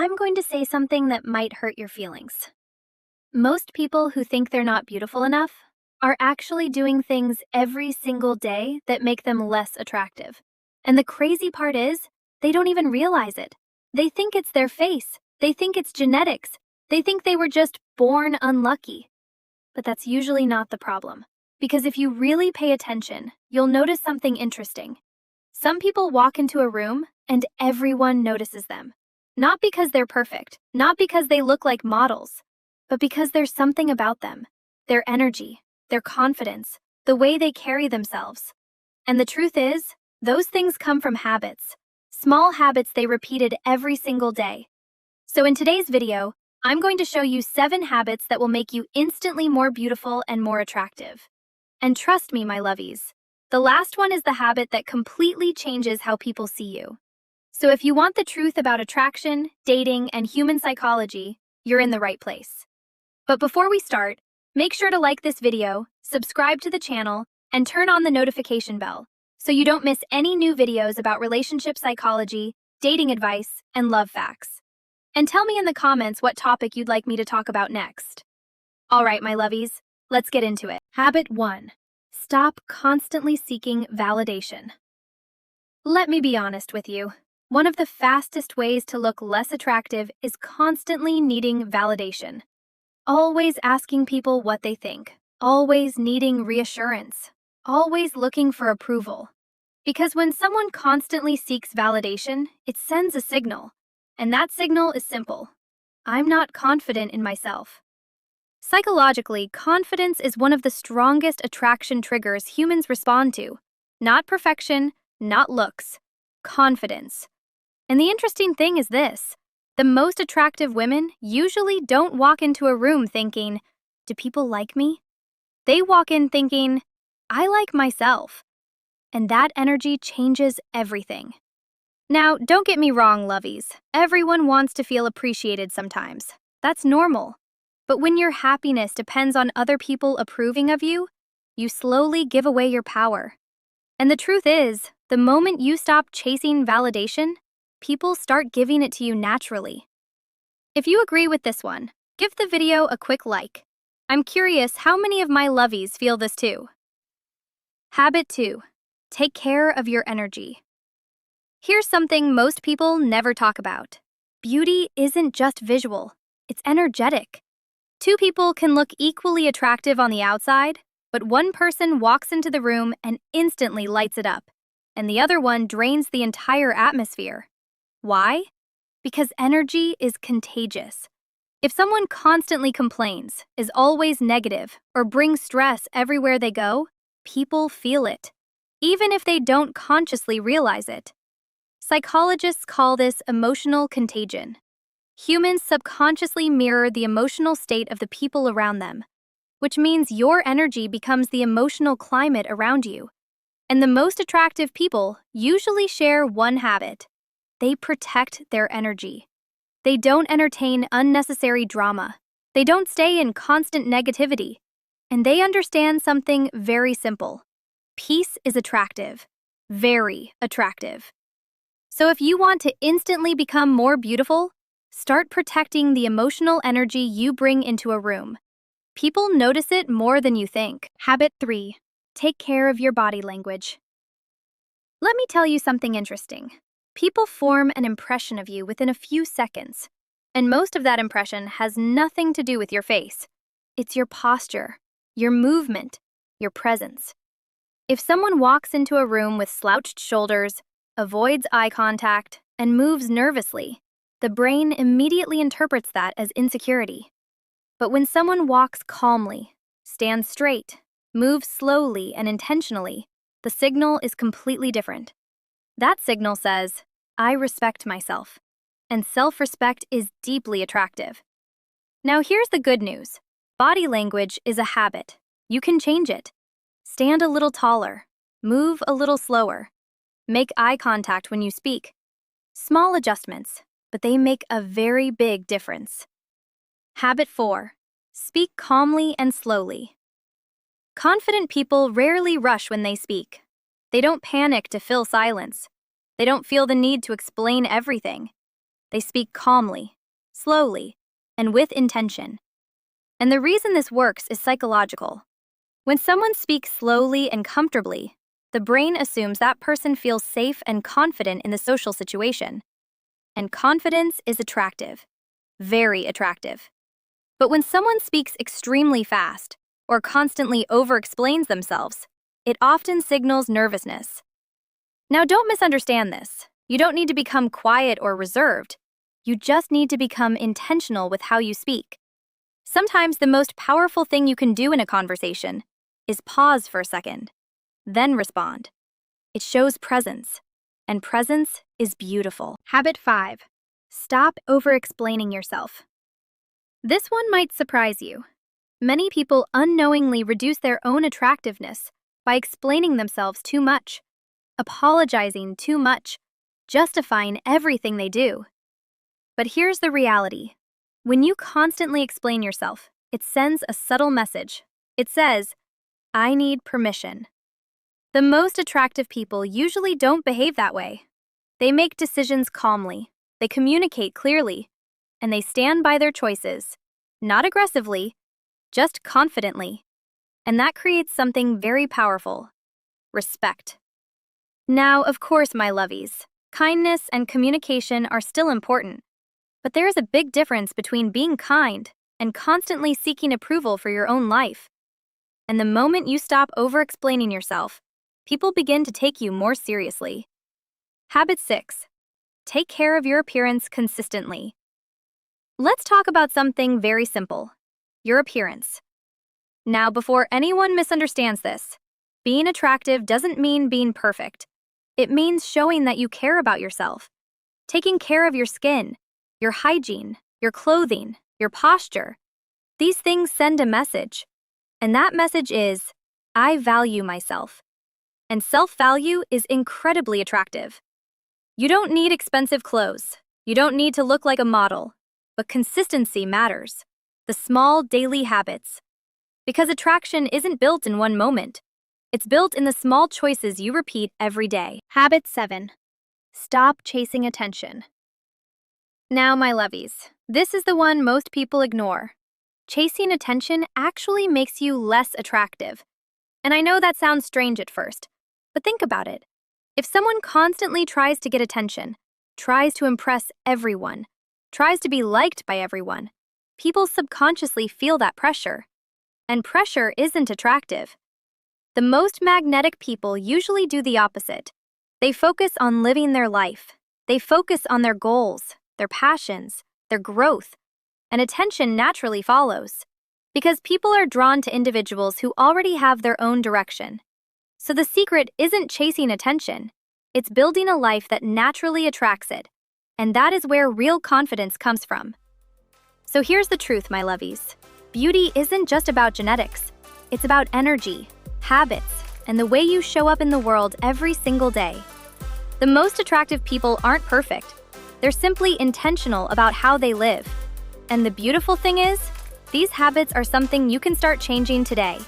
I'm going to say something that might hurt your feelings. Most people who think they're not beautiful enough are actually doing things every single day that make them less attractive. And the crazy part is, they don't even realize it. They think it's their face. They think it's genetics. They think they were just born unlucky. But that's usually not the problem. Because if you really pay attention, you'll notice something interesting. Some people walk into a room and everyone notices them. Not because they're perfect, not because they look like models, but because there's something about them, their energy, their confidence, the way they carry themselves. And the truth is, those things come from habits, small habits they repeated every single day. So in today's video, I'm going to show you 7 habits that will make you instantly more beautiful and more attractive. And trust me, my lovies, the last one is the habit that completely changes how people see you. So if you want the truth about attraction, dating, and human psychology, you're in the right place. But before we start, make sure to like this video, subscribe to the channel, and turn on the notification bell so you don't miss any new videos about relationship psychology, dating advice, and love facts. And tell me in the comments what topic you'd like me to talk about next. All right, my lovies, let's get into it. Habit 1. Stop constantly seeking validation. Let me be honest with you. One of the fastest ways to look less attractive is constantly needing validation. Always asking people what they think. Always needing reassurance. Always looking for approval. Because when someone constantly seeks validation, it sends a signal. And that signal is simple. I'm not confident in myself. Psychologically, confidence is one of the strongest attraction triggers humans respond to. Not perfection, not looks. Confidence. And the interesting thing is this. The most attractive women usually don't walk into a room thinking, do people like me? They walk in thinking, I like myself. And that energy changes everything. Now, don't get me wrong, lovies. Everyone wants to feel appreciated sometimes. That's normal. But when your happiness depends on other people approving of you, you slowly give away your power. And the truth is, the moment you stop chasing validation, people start giving it to you naturally. If you agree with this one, give the video a quick like. I'm curious how many of my lovies feel this too. Habit 2. Take care of your energy. Here's something most people never talk about. Beauty isn't just visual, it's energetic. 2 people can look equally attractive on the outside, but one person walks into the room and instantly lights it up, and the other one drains the entire atmosphere. Why? Because energy is contagious. If someone constantly complains, is always negative, or brings stress everywhere they go, people feel it, even if they don't consciously realize it. Psychologists call this emotional contagion. Humans subconsciously mirror the emotional state of the people around them, which means your energy becomes the emotional climate around you. And the most attractive people usually share one habit. They protect their energy. They don't entertain unnecessary drama. They don't stay in constant negativity. And they understand something very simple. Peace is attractive. Very attractive. So if you want to instantly become more beautiful, start protecting the emotional energy you bring into a room. People notice it more than you think. Habit 3. Take care of your body language. Let me tell you something interesting. People form an impression of you within a few seconds, and most of that impression has nothing to do with your face. It's your posture, your movement, your presence. If someone walks into a room with slouched shoulders, avoids eye contact, and moves nervously, the brain immediately interprets that as insecurity. But when someone walks calmly, stands straight, moves slowly and intentionally, the signal is completely different. That signal says, I respect myself, and self-respect is deeply attractive. Now here's the good news. Body language is a habit. You can change it. Stand a little taller, move a little slower, make eye contact when you speak. Small adjustments, but they make a very big difference. Habit 4. Speak calmly and slowly. Confident people rarely rush when they speak. They don't panic to fill silence. They don't feel the need to explain everything. They speak calmly, slowly, and with intention. And the reason this works is psychological. When someone speaks slowly and comfortably, the brain assumes that person feels safe and confident in the social situation. And confidence is attractive, very attractive. But when someone speaks extremely fast or constantly over-explains themselves, it often signals nervousness. Now, don't misunderstand this. You don't need to become quiet or reserved. You just need to become intentional with how you speak. Sometimes the most powerful thing you can do in a conversation is pause for a second, then respond. It shows presence, and presence is beautiful. Habit 5. Stop over-explaining yourself. This one might surprise you. Many people unknowingly reduce their own attractiveness by explaining themselves too much, apologizing too much, justifying everything they do. But here's the reality. When you constantly explain yourself, it sends a subtle message. It says, I need permission. The most attractive people usually don't behave that way. They make decisions calmly, they communicate clearly, and they stand by their choices, not aggressively, just confidently. And that creates something very powerful: respect. Now, of course, my lovies, kindness and communication are still important, but there is a big difference between being kind and constantly seeking approval for your own life. And the moment you stop over-explaining yourself, people begin to take you more seriously. Habit 6. Take care of your appearance consistently. Let's talk about something very simple: your appearance. Now, before anyone misunderstands this, being attractive doesn't mean being perfect. It means showing that you care about yourself, taking care of your skin, your hygiene, your clothing, your posture. These things send a message, and that message is, I value myself. And self-value is incredibly attractive. You don't need expensive clothes. You don't need to look like a model. But consistency matters. The small daily habits. Because attraction isn't built in one moment. It's built in the small choices you repeat every day. Habit 7. Stop chasing attention. Now, my lovies, this is the one most people ignore. Chasing attention actually makes you less attractive. And I know that sounds strange at first, but think about it. If someone constantly tries to get attention, tries to impress everyone, tries to be liked by everyone, people subconsciously feel that pressure. And pressure isn't attractive. The most magnetic people usually do the opposite. They focus on living their life. They focus on their goals, their passions, their growth, and attention naturally follows. Because people are drawn to individuals who already have their own direction. So the secret isn't chasing attention. It's building a life that naturally attracts it. And that is where real confidence comes from. So here's the truth, my lovies. Beauty isn't just about genetics. It's about energy, habits, and the way you show up in the world every single day. The most attractive people aren't perfect. They're simply intentional about how they live. And the beautiful thing is, these habits are something you can start changing today.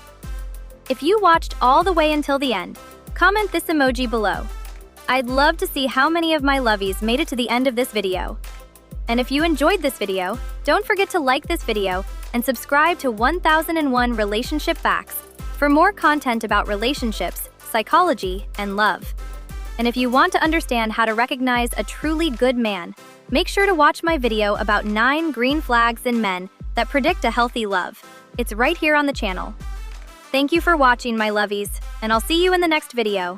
If you watched all the way until the end, comment this emoji below. I'd love to see how many of my lovies made it to the end of this video. And if you enjoyed this video, don't forget to like this video and subscribe to 1001 Relationship Facts for more content about relationships, psychology, and love. And if you want to understand how to recognize a truly good man, make sure to watch my video about 9 green flags in men that predict a healthy love. It's right here on the channel. Thank you for watching, my lovies, and I'll see you in the next video.